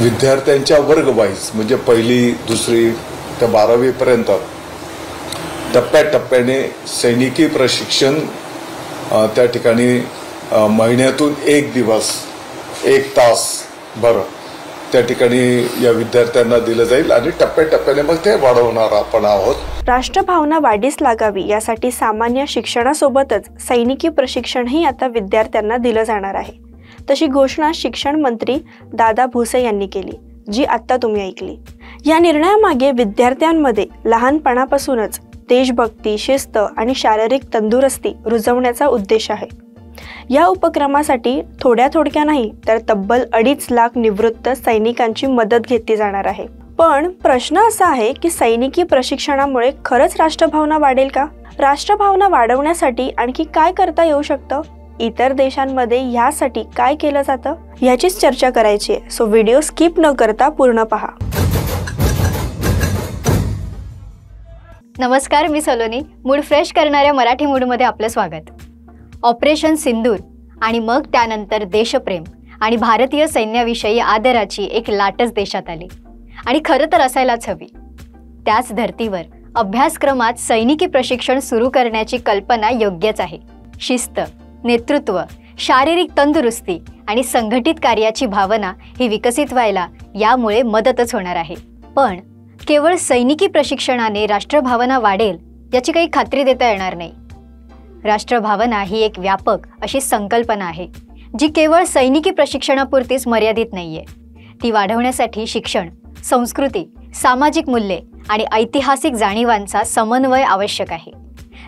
विद्यार्थ्यांच्या वर्ग वाईज म्हणजे पहिली दुसरी ते 12वी पर्यंत टप्प्याटप्प्याने सैनिकी प्रशिक्षण त्या ठिकाणी महिन्यातून 1 दिवस 1 तास भर त्या ठिकाणी या विद्यार्थ्यांना दिलं जाईल आणि टप्प्याटप्प्याने मग ते वाढवणार आपण आहोत। राष्ट्रभावना वाढीस लागावी यासाठी सामान्य शिक्षणासोबतच सैनिकी प्रशिक्षणही आता विद्यार्थ्यांना दिलं जाणार आहे। तशी घोषणा शिक्षण मंत्री दादा भुसे यांनी केली, जी आता तुम्ही ऐकली। या निर्णयामागे विद्यार्थ्यांमध्ये लहानपणापासूनच देशभक्ती, शिस्त आणि शारीरिक तंदुरुस्ती रुजवण्याचा उद्देश आहे। या उपक्रमासाठी थोड्या नाही तर तब्बल 2.5 लाख निवृत्त सैनिकांची मदत घेतली जाणार आहे। पण प्रश्न असा आहे की सैनिकी प्रशिक्षणामुळे खरंच राष्ट्रभावना वाढेल का? राष्ट्रभावना वाढवण्यासाठी आणखी काय करता येऊ शकतं? इतर देशांमध्ये यासाठी काय केलं जातं याचीच चर्चा करायची आहे। सो व्हिडिओ स्किप न करता पूर्ण पहा। नमस्कार, मी सलोनी। मूड फ्रेश करणाऱ्या मराठी मूडमध्ये आपलं स्वागत। ऑपरेशन सिंदूर आणि मग त्यानंतर देशप्रेम आणि भारतीय सैन्याविषयी आदराची एक लाटच देशात आली आणि खरं तर असायलाच हवी। त्याच धर्तीवर अभ्यासक्रमात सैनिकी प्रशिक्षण सुरू करण्याची कल्पना योग्यच आहे। शिस्त, नेतृत्व, शारीरिक तंदुरुस्ती आणि संघटित कार्याची भावना ही विकसित व्हायला यामुळे मदतच होणार आहे। पण केवळ सैनिकी प्रशिक्षणाने राष्ट्रभावना वाढेल याची काही खात्री देता येणार नाही। राष्ट्रभावना ही एक व्यापक अशी संकल्पना आहे, जी केवळ सैनिकी प्रशिक्षणापुरतीच मर्यादित नाहीये। ती वाढवण्यासाठी शिक्षण, संस्कृती, सामाजिक मूल्ये आणि ऐतिहासिक जाणीवांचा समन्वय आवश्यक आहे।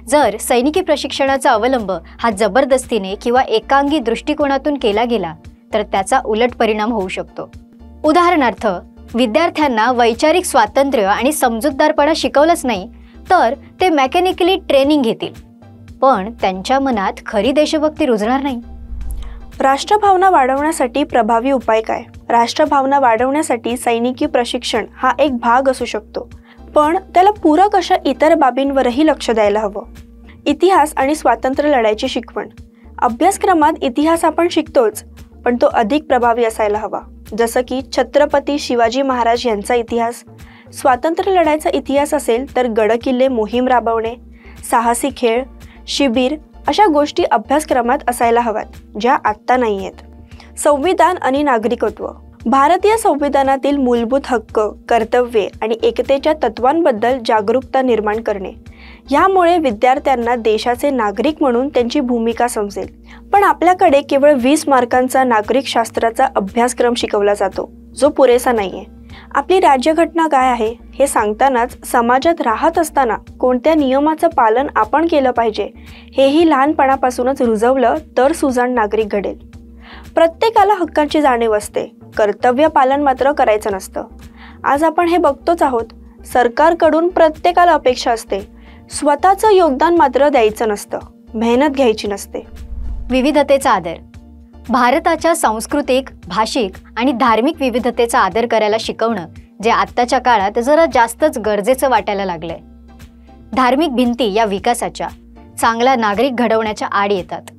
जर सैनिकी प्रशिक्षणाचा अवलंब हा जबरदस्तीने किंवा एकांगी दृष्टिकोनातून केला गेला तर त्याचा उलट परिणाम होऊ शकतो। उदाहरणार्थ, विद्यार्थ्यांना वैचारिक स्वातंत्र्य आणि समजूतदारपणा शिकवलंच नाही तर ते मेकॅनिकली ट्रेनिंग घेतील, पण त्यांच्या मनात खरी देशभक्ती रुजणार नाही। राष्ट्रभावना वाढवण्यासाठी प्रभावी उपाय काय? राष्ट्रभावना वाढवण्यासाठी सैनिकी प्रशिक्षण हा एक भाग असू शकतो, पण त्याला पूरक अशा इतर बाबींवरही लक्ष द्यायला हवं। इतिहास आणि स्वातंत्र्य लढ्याची शिकवण। अभ्यासक्रमात इतिहास आपण शिकतोच, पण तो अधिक प्रभावी असायला हवा। जसं की छत्रपती शिवाजी महाराज यांचा इतिहास। स्वातंत्र्य लढ्याचा इतिहास असेल तर गडकिल्ले मोहीम राबवणे, साहसी खेळ, शिबिर अशा गोष्टी अभ्यासक्रमात असायला हव्यात, ज्या आत्ता नाही आहेत। संविधान आणि नागरिकत्व। भारतीय संविधानातील मूलभूत हक्क, कर्तव्ये आणि एकतेच्या तत्वांबद्दल जागरूकता निर्माण करणे। यामुळे विद्यार्थ्यांना देशाचे नागरिक म्हणून त्यांची भूमिका समजेल। पण आपल्याकडे केवळ 20 मार्कांचा नागरिकशास्त्राचा अभ्यासक्रम शिकवला जातो, जो पुरेसा नाहीये। आपली राज्यघटना काय आहे हे सांगतानाच समाजात राहत असताना कोणत्या नियमाचं पालन आपण केलं पाहिजे हेही लहानपणापासूनच रुजवलं तर सुजाण नागरिक घडेल। प्रत्येकाला हक्कांची जाणीव असते, कर्तव्य पालन मात्र करायचं नसतं। आज आपण हे बघतोच आहोत। सरकारकडून प्रत्येकाला अपेक्षा असते, स्वतःचं योगदान मात्र द्यायचं नसतं, मेहनत घ्यायची नसते। विविधतेचा आदर। भारताच्या सांस्कृतिक, भाषिक आणि धार्मिक विविधतेचा आदर करायला शिकवणं जे आत्ताच्या काळात जरा जास्तच गरजेचं वाटायला लागलंय। धार्मिक भिंती या विकासाच्या, चांगला नागरिक घडवण्याच्या आड येतात।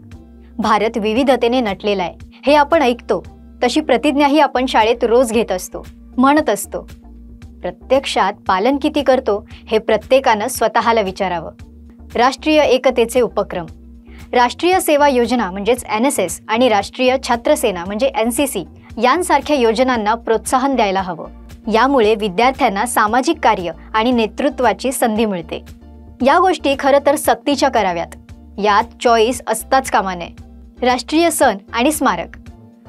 भारत विविधतेने नटलेला आहे हे आपण ऐकतो, तशी प्रतिज्ञाही आपण शाळेत रोज घेत असतो, म्हणत असतो। प्रत्यक्षात पालन किती करतो हे प्रत्येकानं स्वतःला विचारावं। राष्ट्रीय एकतेचे उपक्रम। राष्ट्रीय सेवा योजना म्हणजेच NSS आणि राष्ट्रीय छात्र सेना म्हणजे NCC यांसारख्या योजनांना प्रोत्साहन द्यायला हवं। यामुळे विद्यार्थ्यांना सामाजिक कार्य आणि नेतृत्वाची संधी मिळते। या गोष्टी खरं तर सक्तीच्या कराव्यात, यात चॉईस असताच कामा नये। राष्ट्रीय सण आणि स्मारक।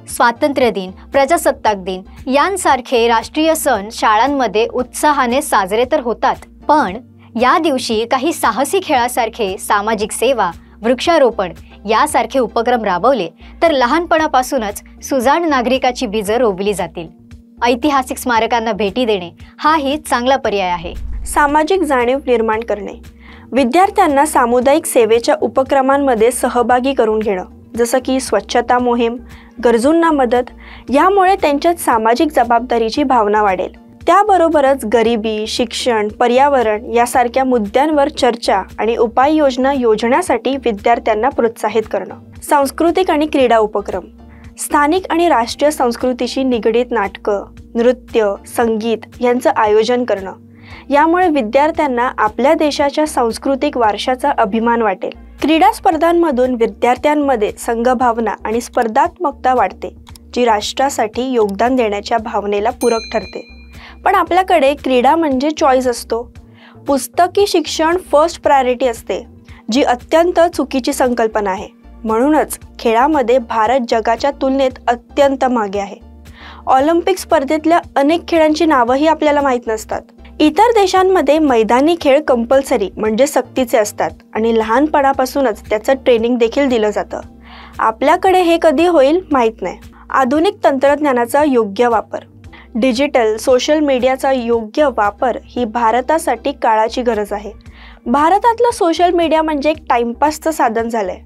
स्वातंत्र्य दिन, प्रजासत्ताक दिन यांसारखे राष्ट्रीय सण शाळांमध्ये उत्साहाने साजरे तर होतात, पण या दिवशी काही साहसी खेळासारखे सामाजिक सेवा, वृक्षारोपण यासारखे उपक्रम राबवले तर लहानपणापासूनच सुजाण नागरिकाची बीजं रोवली जातील। ऐतिहासिक स्मारकांना भेटी देणे हाही चांगला पर्याय आहे। सामाजिक जाणीव निर्माण करणे। विद्यार्थ्यांना सामुदायिक सेवेच्या उपक्रमांमध्ये सहभागी करून घेणं, जसं की स्वच्छता मोहीम, गरजूंना मदत, यामुळे त्यांच्यात सामाजिक जबाबदारीची भावना वाढेल। त्याबरोबरच गरिबी, शिक्षण, पर्यावरण यासारख्या मुद्द्यांवर चर्चा आणि उपाययोजना योजण्यासाठी विद्यार्थ्यांना प्रोत्साहित करणं। सांस्कृतिक आणि क्रीडा उपक्रम। स्थानिक आणि राष्ट्रीय संस्कृतीशी निगडीत नाटकं, नृत्य, संगीत यांचं आयोजन करणं, यामुळे विद्यार्थ्यांना आपल्या देशाच्या सांस्कृतिक वारशाचा अभिमान वाटेल. क्रीडा स्पर्धांमधून विद्यार्थ्यांमध्ये संघभावना आणि स्पर्धात्मकता वाढते, जी राष्ट्रासाठी योगदान देण्याच्या भावनेला पूरक ठरते. पण आपल्याकडे क्रीडा म्हणजे चॉईस असतो. पुस्तकी शिक्षण फर्स्ट प्रायोरिटी असते, जी अत्यंत चुकीची संकल्पना आहे. म्हणूनच खेळामध्ये भारत जगाच्या तुलनेत अत्यंत मागे आहे. ऑलिम्पिक स्पर्धेतल्या अनेक खेळांची नावंही आपल्याला माहीत नसतात. इतर देशांमध्ये मैदानी खेळ कंपल्सरी म्हणजे सक्तीचे असतात आणि लहानपणापासूनच त्याचं ट्रेनिंग देखील दिलं जातं. आपल्याकडे हे कधी होईल माहीत नाही. आधुनिक तंत्रज्ञानाचा योग्य वापर, डिजिटल सोशल मीडियाचा योग्य वापर ही भारतासाठी काळाची गरज आहे. भारतातलं सोशल मीडिया म्हणजे एक टाइमपासचं साधन झालंय.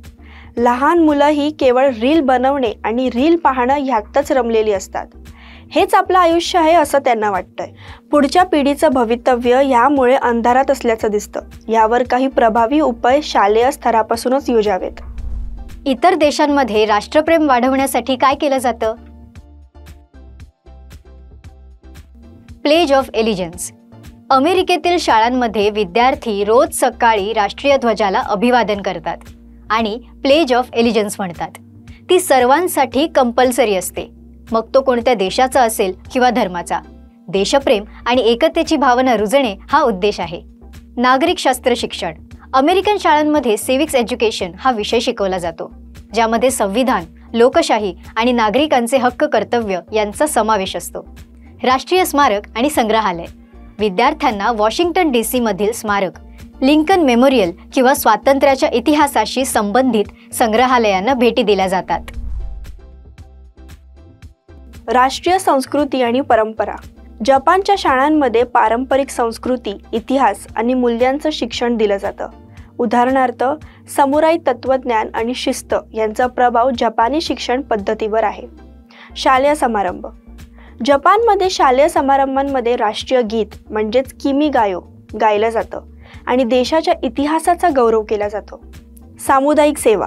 लहान मुलंही केवळ रील बनवणे आणि रील पाहणं ह्यातच रमलेली असतात. हेच आपलं आयुष्य आहे असं त्यांना वाटतंय. पुढच्या पिढीचं भवितव्य यामुळे अंधारात असल्याचं दिसतं. यावर काही प्रभावी उपाय शालेय स्तरापासूनच योजावेत. इतर देशांमध्ये राष्ट्रप्रेम वाढवण्यासाठी काय केलं जातं? Pledge of allegiance. अमेरिकेतील शाळांमध्ये विद्यार्थी रोज सकाळी राष्ट्रीय ध्वजाला अभिवादन करतात आणि प्लेज ऑफ एलिजन्स म्हणतात. ती सर्वांसाठी कंपल्सरी असते, मग तो कोणत्या देशाचा असेल किंवा धर्माचा. देशप्रेम आणि एकतेची भावना रुजणे हा उद्देश आहे. नागरिकशास्त्र शिक्षण. अमेरिकन शाळांमध्ये सिव्हिक्स एज्युकेशन हा विषय शिकवला जातो, ज्यामध्ये संविधान, लोकशाही आणि नागरिकांचे हक्क कर्तव्य यांचा समावेश असतो. राष्ट्रीय स्मारक आणि संग्रहालय. विद्यार्थ्यांना वॉशिंग्टन DC मधील स्मारक, लिंकन मेमोरियल किंवा स्वातंत्र्याच्या इतिहासाशी संबंधित संग्रहालयांना भेटी दिल्या जातात. राष्ट्रीय संस्कृती आणि परंपरा. जपानच्या शाळांमध्ये पारंपरिक संस्कृती, इतिहास आणि मूल्यांचं शिक्षण दिलं जातं. उदाहरणार्थ, समुराई तत्त्वज्ञान आणि शिस्त यांचा प्रभाव जपानी शिक्षण पद्धतीवर आहे. शालेय समारंभ. जपानमध्ये शालेय समारंभांमध्ये राष्ट्रीय गीत म्हणजेच किमी गायो गायलं जातं आणि देशाच्या इतिहासाचा गौरव केला जातो. सामुदायिक सेवा.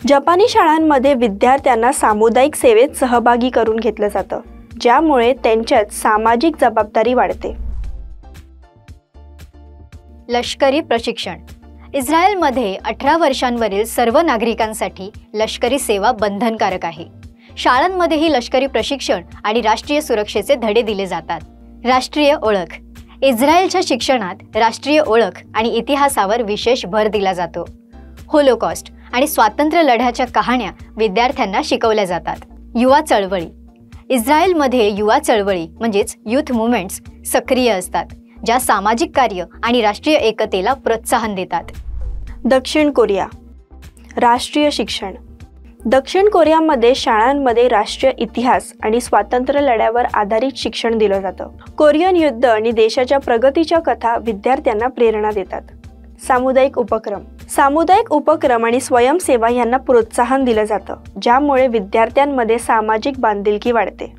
जपानी शाळांमध्ये विद्यार्थ्यांना सामुदायिक सेवेत सहभागी करून घेतलं जातं, ज्यामुळे त्यांच्यात सामाजिक जबाबदारी वाढते. लष्करी प्रशिक्षण. इस्रायलमध्ये 18 वर्षांवरील सर्व नागरिकांसाठी लष्करी सेवा बंधनकारक आहे. शाळांमध्येही लष्करी प्रशिक्षण आणि राष्ट्रीय सुरक्षेचे धडे दिले जातात. राष्ट्रीय ओळख. इस्रायलच्या शिक्षणात राष्ट्रीय ओळख आणि इतिहासावर विशेष भर दिला जातो. होलोकॉस्ट आणि स्वातंत्र्य लढ्याच्या कहाण्या विद्यार्थ्यांना शिकवल्या जातात. युवा चळवळी. इस्रायलमध्ये युवा चळवळी म्हणजेच युथ मुवमेंट्स सक्रिय असतात, ज्या सामाजिक कार्य आणि राष्ट्रीय एकतेला प्रोत्साहन देतात. दक्षिण कोरिया. राष्ट्रीय शिक्षण. दक्षिण कोरियामध्ये शाळांमध्ये राष्ट्रीय इतिहास आणि स्वातंत्र्य लढ्यावर आधारित शिक्षण दिलं जातं. कोरियन युद्ध आणि देशाच्या प्रगतीच्या कथा विद्यार्थ्यांना प्रेरणा देतात. सामुदायिक उपक्रम. सामुदायिक उपक्रम आणि स्वयंसेवा यांना प्रोत्साहन दिलं जातं, ज्यामुळे विद्यार्थ्यांमध्ये सामाजिक बांधिलकी वाढते.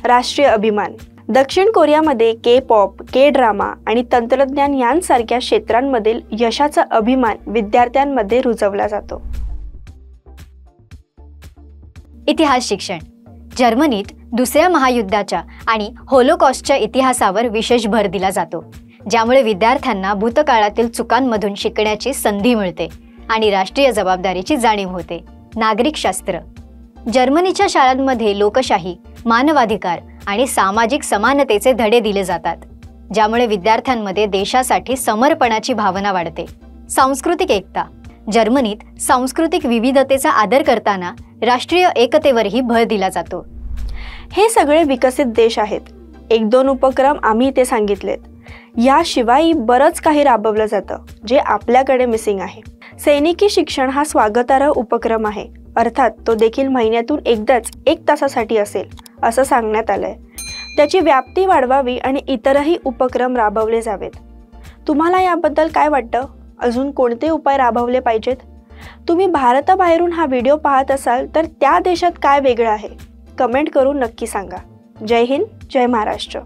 राष्ट्रीय अभिमान. दक्षिण कोरियामध्ये K-पॉप, K-ड्रामा आणि तंत्रज्ञान यांसारख्या क्षेत्रांमधील यशाचा अभिमान विद्यार्थ्यांमध्ये रुजवला जातो. इतिहास शिक्षण. जर्मनीत दुसऱ्या महायुद्धाच्या आणि होलोकॉस्टच्या इतिहासावर विशेष भर दिला जातो, ज्यामुळे विद्यार्थ्यांना भूतकाळातील चुकांमधून शिकण्याची संधी मिळते आणि राष्ट्रीय जबाबदारीची जाणीव होते. नागरिकशास्त्र. जर्मनीच्या शाळांमध्ये लोकशाही, मानवाधिकार आणि सामाजिक समानतेचे धडे दिले जातात, ज्यामुळे विद्यार्थ्यांमध्ये देशासाठी समर्पणाची भावना वाढते. सांस्कृतिक एकता. जर्मनीत सांस्कृतिक विविधतेचा आदर करताना राष्ट्रीय एकतेवरही भर दिला जातो. हे सगळे विकसित देश आहेत. 1-2 उपक्रम आम्ही इथे सांगितलेत. याशिवाय बरंच काही राबवलं जातं, जे आपल्याकडे मिसिंग आहे. सैनिकी शिक्षण हा स्वागतार्ह उपक्रम आहे. अर्थात तो देखील महिन्यातून एकदाच 1 तासासाठी असेल असं सांगण्यात आलंय. त्याची व्याप्ती वाढवावी आणि इतरही उपक्रम राबवले जावेत. तुम्हाला याबद्दल काय वाटतं? अजून कोणते उपाय राबवले पाहिजेत? तुम्ही भारताबाहेरून हा व्हिडिओ पाहत असाल तर त्या देशात काय वेगळं आहे? कमेंट करून नक्की सांगा. जय हिंद, जय महाराष्ट्र.